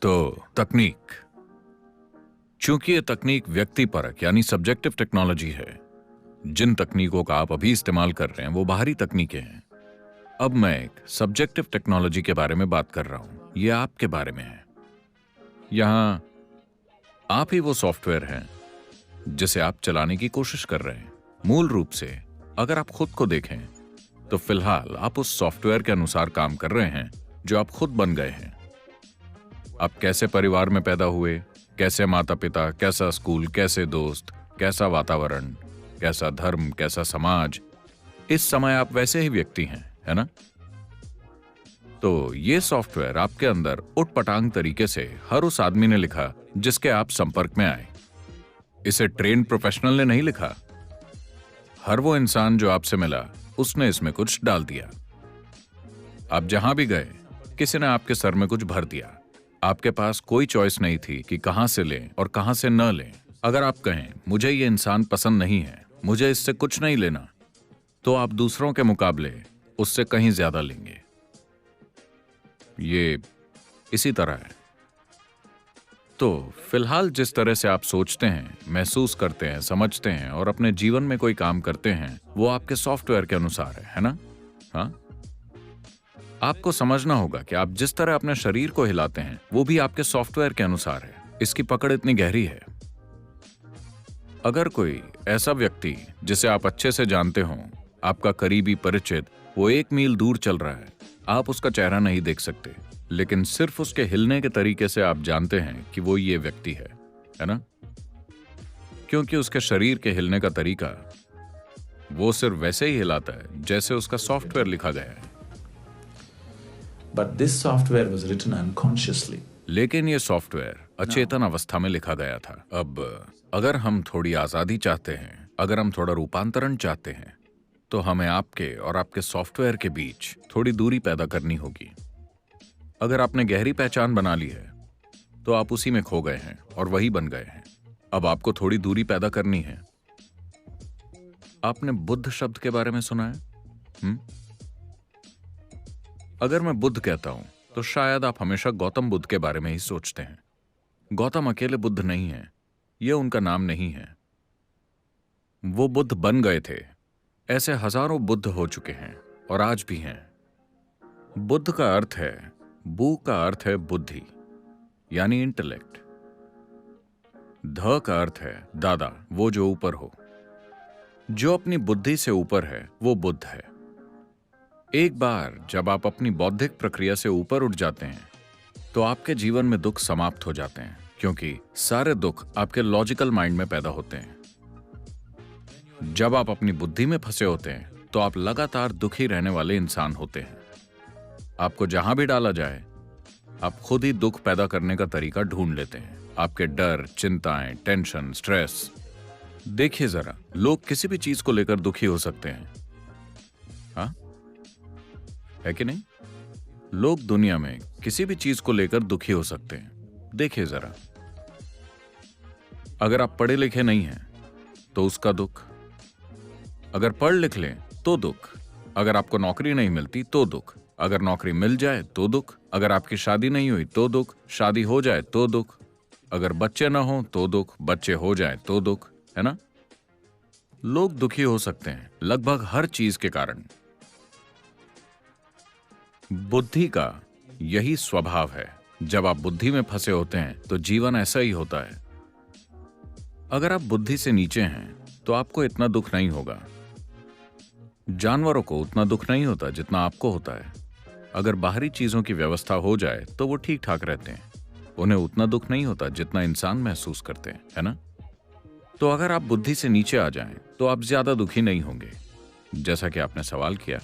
तो तकनीक, चूंकि ये तकनीक व्यक्तिपरक यानी सब्जेक्टिव टेक्नोलॉजी है, जिन तकनीकों का आप अभी इस्तेमाल कर रहे हैं वो बाहरी तकनीकें हैं। अब मैं एक सब्जेक्टिव टेक्नोलॉजी के बारे में बात कर रहा हूं, ये आपके बारे में है। यहां आप ही वो सॉफ्टवेयर हैं जिसे आप चलाने की कोशिश कर रहे हैं। मूल रूप से अगर आप खुद को देखें तो फिलहाल आप उस सॉफ्टवेयर के अनुसार काम कर रहे हैं जो आप खुद बन गए हैं। आप कैसे परिवार में पैदा हुए, कैसे माता पिता, कैसा स्कूल, कैसे दोस्त, कैसा वातावरण, कैसा धर्म, कैसा समाज, इस समय आप वैसे ही व्यक्ति हैं, है ना? तो ये सॉफ्टवेयर आपके अंदर उटपटांग तरीके से हर उस आदमी ने लिखा जिसके आप संपर्क में आए। इसे ट्रेन्ड प्रोफेशनल ने नहीं लिखा। हर वो इंसान जो आपसे मिला उसने इसमें कुछ डाल दिया। आप जहां भी गए किसी ने आपके सर में कुछ भर दिया। आपके पास कोई चॉइस नहीं थी कि कहां से लें और कहां से न लें। अगर आप कहें मुझे ये इंसान पसंद नहीं है, मुझे इससे कुछ नहीं लेना, तो आप दूसरों के मुकाबले उससे कहीं ज्यादा लेंगे। ये इसी तरह है। तो फिलहाल जिस तरह से आप सोचते हैं, महसूस करते हैं, समझते हैं और अपने जीवन में कोई काम करते हैं, वो आपके सॉफ्टवेयर के अनुसार है ना? हाँ, आपको समझना होगा कि आप जिस तरह अपने शरीर को हिलाते हैं वो भी आपके सॉफ्टवेयर के अनुसार है। इसकी पकड़ इतनी गहरी है। अगर कोई ऐसा व्यक्ति जिसे आप अच्छे से जानते हो, आपका करीबी परिचित, वो 1 मील दूर चल रहा है, आप उसका चेहरा नहीं देख सकते, लेकिन सिर्फ उसके हिलने के तरीके से आप जानते हैं कि वो ये व्यक्ति है ना? क्योंकि उसके शरीर के हिलने का तरीका वो सिर्फ वैसे ही हिलाता है जैसे उसका सॉफ्टवेयर लिखा गया है। But this software was written unconsciously. लेकिन ये सॉफ्टवेयर अचेतन अवस्था में लिखा गया था। अब अगर हम थोड़ी आजादी चाहते हैं, अगर हम थोड़ा रूपांतरण चाहते हैं, तो हमें आपके और आपके सॉफ्टवेयर के बीच थोड़ी दूरी पैदा करनी होगी। अगर आपने गहरी पहचान बना ली है तो आप उसी में खो गए हैं और वही बन गए हैं। अब आपको थोड़ी दूरी पैदा करनी है। आपने बुद्ध शब्द के बारे में सुना है? अगर मैं बुद्ध कहता हूं तो शायद आप हमेशा गौतम बुद्ध के बारे में ही सोचते हैं। गौतम अकेले बुद्ध नहीं है, यह उनका नाम नहीं है। वो बुद्ध बन गए थे। ऐसे हजारों बुद्ध हो चुके हैं और आज भी हैं। बुद्ध का अर्थ है, बू का अर्थ है बुद्धि यानी इंटेलेक्ट। ध का अर्थ है दादा, वो जो ऊपर हो। जो अपनी बुद्धि से ऊपर है वो बुद्ध है। एक बार जब आप अपनी बौद्धिक प्रक्रिया से ऊपर उठ जाते हैं तो आपके जीवन में दुख समाप्त हो जाते हैं, क्योंकि सारे दुख आपके लॉजिकल माइंड में पैदा होते हैं। जब आप अपनी बुद्धि में फंसे होते हैं तो आप लगातार दुखी रहने वाले इंसान होते हैं। आपको जहां भी डाला जाए आप खुद ही दुख पैदा करने का तरीका ढूंढ लेते हैं। आपके डर, चिंताएं, टेंशन, स्ट्रेस। देखिए जरा, लोग किसी भी चीज को लेकर दुखी हो सकते हैं, हाँ है कि नहीं? लोग दुनिया में किसी भी चीज को लेकर दुखी हो सकते हैं। देखिए जरा, अगर आप पढ़े लिखे नहीं हैं तो उसका दुख, अगर पढ़ लिख लें तो दुख, अगर आपको नौकरी नहीं मिलती तो दुख, अगर नौकरी मिल जाए तो दुख, अगर आपकी शादी नहीं हुई तो दुख, शादी हो जाए तो दुख, अगर बच्चे ना हो तो दुख, बच्चे हो जाए तो दुख, है ना? लोग दुखी हो सकते हैं लगभग हर चीज के कारण। बुद्धि का यही स्वभाव है। जब आप बुद्धि में फंसे होते हैं तो जीवन ऐसा ही होता है। अगर आप बुद्धि से नीचे हैं तो आपको इतना दुख नहीं होगा। जानवरों को उतना दुख नहीं होता जितना आपको होता है। अगर बाहरी चीजों की व्यवस्था हो जाए तो वो ठीक ठाक रहते हैं। उन्हें उतना दुख नहीं होता जितना इंसान महसूस करते हैं, है ना? तो अगर आप बुद्धि से नीचे आ जाएं तो आप ज्यादा दुखी नहीं होंगे, जैसा कि आपने सवाल किया।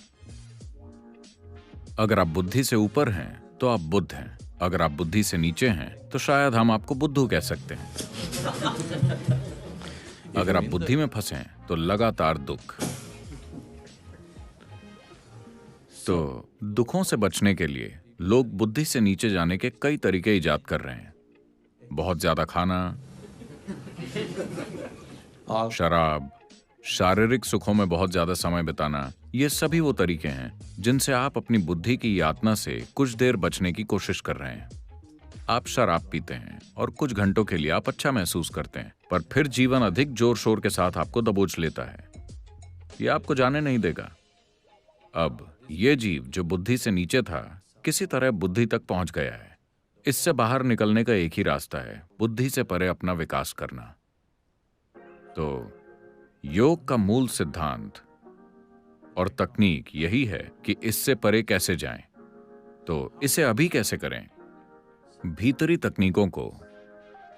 अगर आप बुद्धि से ऊपर हैं तो आप बुद्ध हैं। अगर आप बुद्धि से नीचे हैं तो शायद हम आपको बुद्धू कह सकते हैं। अगर आप बुद्धि में फंसे हैं तो लगातार दुख। तो दुखों से बचने के लिए लोग बुद्धि से नीचे जाने के कई तरीके इजाद कर रहे हैं। बहुत ज्यादा खाना, शराब, शारीरिक सुखों में बहुत ज्यादा समय बिताना, ये सभी वो तरीके हैं जिनसे आप अपनी बुद्धि की यातना से कुछ देर बचने की कोशिश कर रहे हैं। आप शराब पीते हैं और कुछ घंटों के लिए आप अच्छा महसूस करते हैं, पर फिर जीवन अधिक जोर शोर के साथ आपको दबोच लेता है। यह आपको जाने नहीं देगा। अब ये जीव जो बुद्धि से नीचे था, किसी तरह बुद्धि तक पहुंच गया है। इससे बाहर निकलने का एक ही रास्ता है, बुद्धि से परे अपना विकास करना। तो योग का मूल सिद्धांत और तकनीक यही है कि इससे परे कैसे जाएं। तो इसे अभी कैसे करें? भीतरी तकनीकों को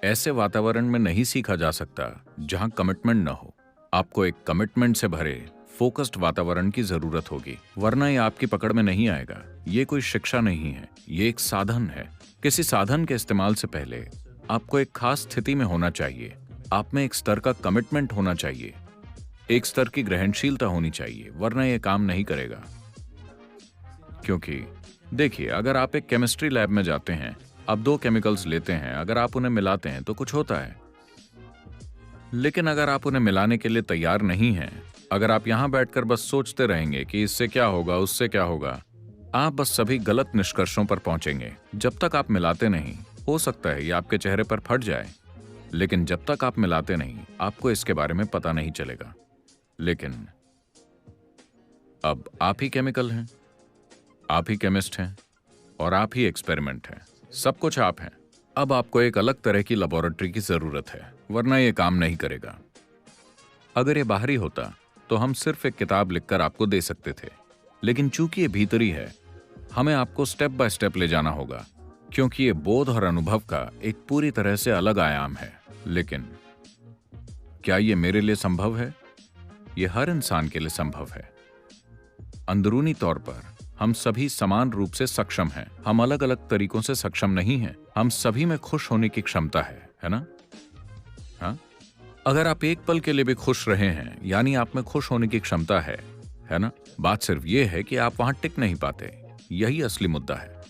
ऐसे वातावरण में नहीं सीखा जा सकता जहां कमिटमेंट न हो। आपको एक कमिटमेंट से भरे फोकस्ड वातावरण की जरूरत होगी, वरना ये आपकी पकड़ में नहीं आएगा। ये कोई शिक्षा नहीं है, ये एक साधन है। किसी साधन के इस्तेमाल से पहले आपको एक खास स्थिति में होना चाहिए। आप में एक स्तर का कमिटमेंट होना चाहिए, एक स्तर की ग्रहणशीलता होनी चाहिए, वरना यह काम नहीं करेगा। क्योंकि देखिए, अगर आप एक केमिस्ट्री लैब में जाते हैं, आप दो केमिकल्स लेते हैं, अगर आप उन्हें मिलाते हैं तो कुछ होता है। लेकिन अगर आप उन्हें मिलाने के लिए तैयार नहीं हैं, अगर आप यहां बैठकर बस सोचते रहेंगे कि इससे क्या होगा, उससे क्या होगा, आप बस सभी गलत निष्कर्षों पर पहुंचेंगे। जब तक आप मिलाते नहीं, हो सकता है ये आपके चेहरे पर फट जाए, लेकिन जब तक आप मिलाते नहीं, आपको इसके बारे में पता नहीं चलेगा। लेकिन अब आप ही केमिकल हैं, आप ही केमिस्ट हैं और आप ही एक्सपेरिमेंट हैं। सब कुछ आप हैं। अब आपको एक अलग तरह की लेबोरेटरी की जरूरत है, वरना यह काम नहीं करेगा। अगर ये बाहरी होता तो हम सिर्फ एक किताब लिखकर आपको दे सकते थे, लेकिन चूंकि ये भीतरी है, हमें आपको स्टेप बाय स्टेप ले जाना होगा, क्योंकि ये बोध और अनुभव का एक पूरी तरह से अलग आयाम है। लेकिन क्या ये मेरे लिए संभव है? ये हर इंसान के लिए संभव है। अंदरूनी तौर पर हम सभी समान रूप से सक्षम हैं। हम अलग अलग तरीकों से सक्षम नहीं हैं। हम सभी में खुश होने की क्षमता है ना? हाँ? अगर आप एक पल के लिए भी खुश रहे हैं, यानी आप में खुश होने की क्षमता है ना? बात सिर्फ यह है कि आप वहां टिक नहीं पाते। यही असली मुद्दा है।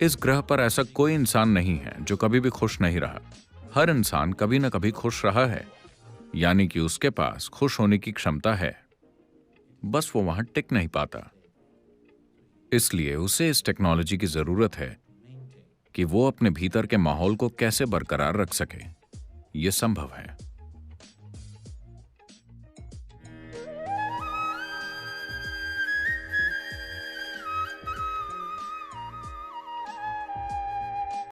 इस ग्रह पर ऐसा कोई इंसान नहीं है जो कभी भी खुश नहीं रहा। हर इंसान कभी ना कभी खुश रहा है, यानी कि उसके पास खुश होने की क्षमता है, बस वो वहां टिक नहीं पाता। इसलिए उसे इस टेक्नोलॉजी की जरूरत है कि वो अपने भीतर के माहौल को कैसे बरकरार रख सके। यह संभव है।